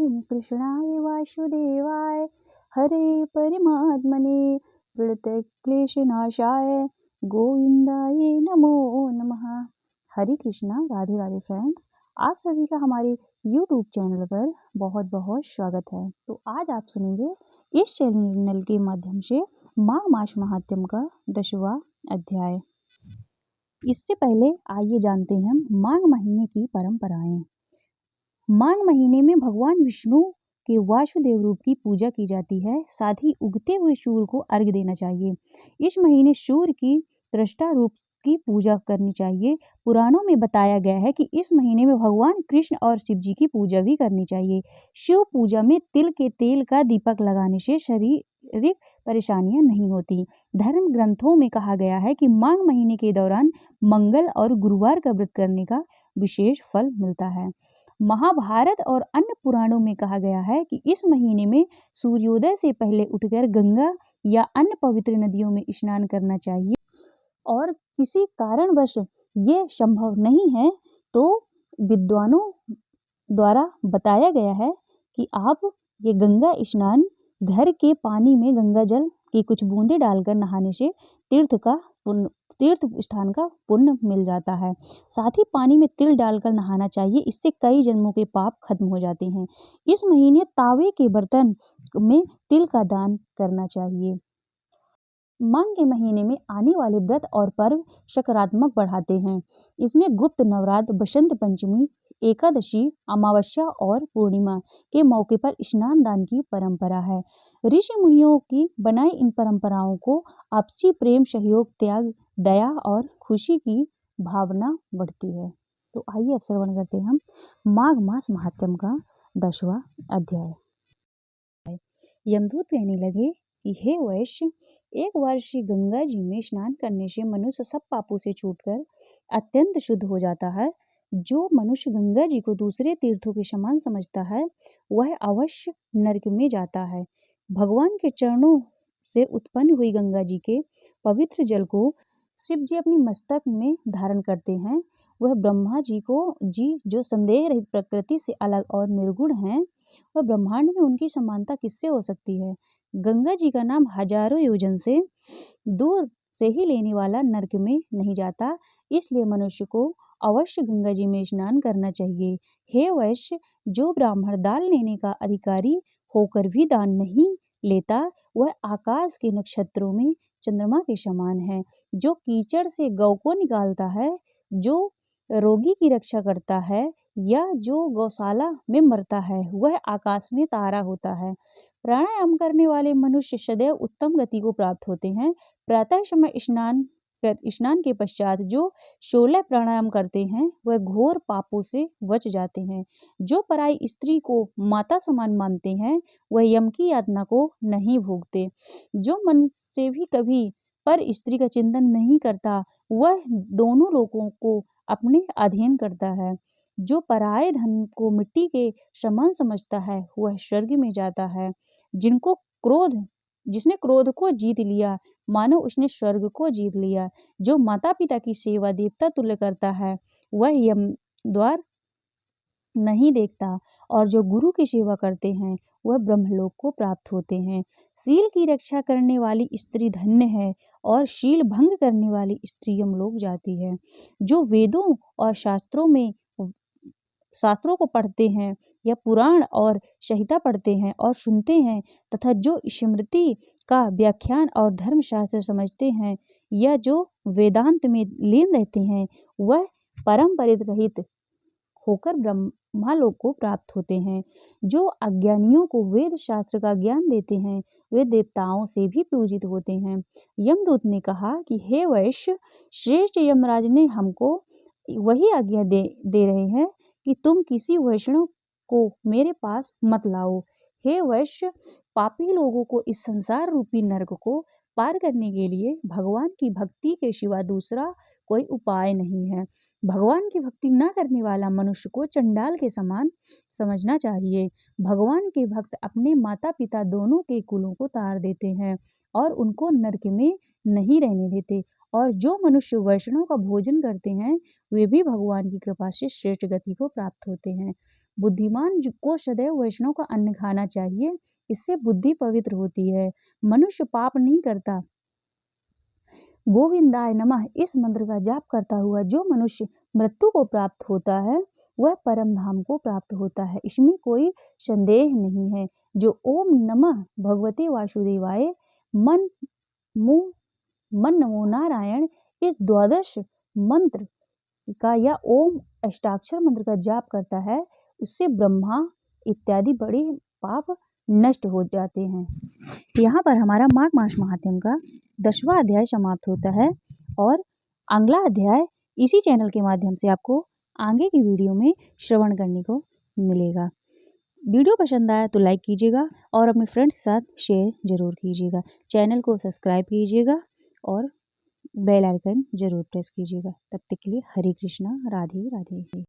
कृष्णाय वासुदेवाय हरे परमात्मने प्रणतक्लेशनाशाय गोविंदाय नमो नमः। हरे कृष्णा। राधे राधे फ्रेंड्स, आप सभी का हमारे YouTube चैनल पर बहुत बहुत स्वागत है। तो आज आप सुनेंगे इस चैनल के माध्यम से माघ मास महात्म्य का 10वां अध्याय। इससे पहले आइए जानते हैं माघ महीने की परंपराएं। माघ महीने में भगवान विष्णु के वासुदेव रूप की पूजा की जाती है। साथ ही उगते हुए सूर्य को अर्घ्य देना चाहिए। इस महीने सूर्य की दृष्टा रूप की पूजा करनी चाहिए। पुराणों में बताया गया है कि इस महीने में भगवान कृष्ण और शिव जी की पूजा भी करनी चाहिए। शिव पूजा में तिल के तेल का दीपक लगाने से शारीरिक परेशानियां नहीं होती। धर्म ग्रंथों में कहा गया है कि माघ महीने के दौरान मंगल और गुरुवार का व्रत करने का विशेष फल मिलता है। महाभारत और अन्य पुराणों में कहा गया है कि इस महीने में सूर्योदय से पहले उठकर गंगा या अन्य पवित्र नदियों में स्नान करना चाहिए और किसी कारणवश ये संभव नहीं है तो विद्वानों द्वारा बताया गया है कि आप ये गंगा स्नान घर के पानी में गंगा जल की कुछ बूंदें डालकर नहाने से तीर्थ स्थान का पुण्य मिल जाता है। साथ ही पानी में तिल डालकर नहाना चाहिए, इससे कई जन्मों के पाप खत्म हो जाते हैं। इस महीने तावे के बर्तन में तिल का दान करना चाहिए। माघ के महीने में आने वाले व्रत और पर्व सकारात्मक बढ़ाते हैं। इसमें गुप्त नवरात्र, बसंत पंचमी, एकादशी, अमावस्या और पूर्णिमा के मौके पर स्नान दान की परंपरा है। ऋषि मुनियों की बनाई इन परंपराओं को आपसी प्रेम, सहयोग, त्याग, दया और खुशी की भावना बढ़ती है। तो आइए अब श्रवण करते हैं हम माघ मास महात्म्य का 10वां अध्याय। यमदूत कहने लगे कि हे वैश्य, एक बार श्री गंगा जी में स्नान करने से मनुष्य सब पापों से छूटकर अत्यंत शुद्ध हो जाता है। जो मनुष्य गंगा जी को दूसरे तीर्थों के समान समझता है वह अवश्य नरक में जाता है। भगवान के चरणों से उत्पन्न हुई गंगा जी के पवित्र जल को शिव जी अपनी मस्तक में धारण करते हैं। वह ब्रह्मा जी जो संदेह रहित प्रकृति से अलग और निर्गुण हैं, वह ब्रह्मांड में उनकी समानता किससे हो सकती है। गंगा जी का नाम हजारों योजन से दूर से ही लेने वाला नरक में नहीं जाता, इसलिए मनुष्य को अवश्य गंगा जी में स्नान करना चाहिए। हे वैश्य, जो ब्राह्मण दान लेने का अधिकारी होकर भी दान नहीं लेता वह आकाश के नक्षत्रों में चंद्रमा के समान है। जो कीचड़ से गौ को निकालता है, जो रोगी की रक्षा करता है या जो गौशाला में मरता है वह आकाश में तारा होता है। प्राणायाम करने वाले मनुष्य सदैव उत्तम गति को प्राप्त होते हैं। प्रातः समय स्नान के पश्चात जो 16 प्राणायाम करते हैं वह घोर पापों से बच जाते हैं। जो पराई स्त्री को माता समान मानते हैं वह यम की यातना को नहीं भोगते। जो मन से भी कभी पर स्त्री का चिंतन नहीं करता वह दोनों लोगों को अपने अधीन करता है। जो पराये धन को मिट्टी के समान समझता है वह स्वर्ग में जाता है। जिसने क्रोध को जीत लिया मानो उसने स्वर्ग को जीत लिया। जो माता पिता की सेवा देवता तुल्य करता है वह यम द्वार नहीं देखता और जो गुरु की सेवा करते हैं वह ब्रह्मलोक को प्राप्त होते हैं। शील की रक्षा करने वाली स्त्री धन्य है और शील भंग करने वाली स्त्री यमलोक जाती है। जो वेदों और शास्त्रों को पढ़ते हैं या पुराण और संहिता पढ़ते हैं और सुनते हैं तथा जो स्मृति का व्याख्यान और धर्मशास्त्र समझते हैं या जो वेदांत में लीन रहते हैं वह परम परित होकर ब्रह्मालोक को प्राप्त होते हैं। जो अज्ञानियों को वेद शास्त्र का ज्ञान देते हैं वे देवताओं से भी पूजित होते हैं। यमदूत ने कहा कि हे वैश्य, श्रेष्ठ यमराज ने हमको वही आज्ञा दे रहे हैं कि तुम किसी वैष्णव को मेरे पास मत लाओ। हे वैश्य, पापी लोगों को इस संसार रूपी नरक को पार करने के लिए भगवान की भक्ति के सिवा दूसरा कोई उपाय नहीं है। भगवान की भक्ति न करने वाला मनुष्य को चंडाल के समान समझना चाहिए। भगवान के भक्त अपने माता पिता दोनों के कुलों को तार देते हैं और उनको नरक में नहीं रहने देते। और जो मनुष्य वैष्णव का भोजन करते हैं वे भी भगवान की कृपा से श्रेष्ठ गति को प्राप्त होते हैं। बुद्धिमान को सदैव वैष्णव का अन्न खाना चाहिए, इससे बुद्धि पवित्र होती है। मनुष्य पाप नहीं करता। गोविंदाय नमः इस मंत्र का जाप करता हुआ जो मनुष्य मृत्यु को प्राप्त होता है वह परम धाम को प्राप्त होता है, इसमें कोई संदेह नहीं है। जो ओम नमः भगवते वासुदेवाय मन नमो नारायण इस द्वादश मंत्र का या ओम अष्टाक्षर मंत्र का जाप करता है, उससे ब्रह्मा इत्यादि बड़े पाप नष्ट हो जाते हैं। यहाँ पर हमारा माघ मास महात्म्य का 10वां अध्याय समाप्त होता है और अगला अध्याय इसी चैनल के माध्यम से आपको आगे की वीडियो में श्रवण करने को मिलेगा। वीडियो पसंद आया तो लाइक कीजिएगा और अपने फ्रेंड्स के साथ शेयर जरूर कीजिएगा। चैनल को सब्सक्राइब कीजिएगा और बेल आइकन जरूर प्रेस कीजिएगा। तब तक के लिए हरे कृष्णा, राधे राधे।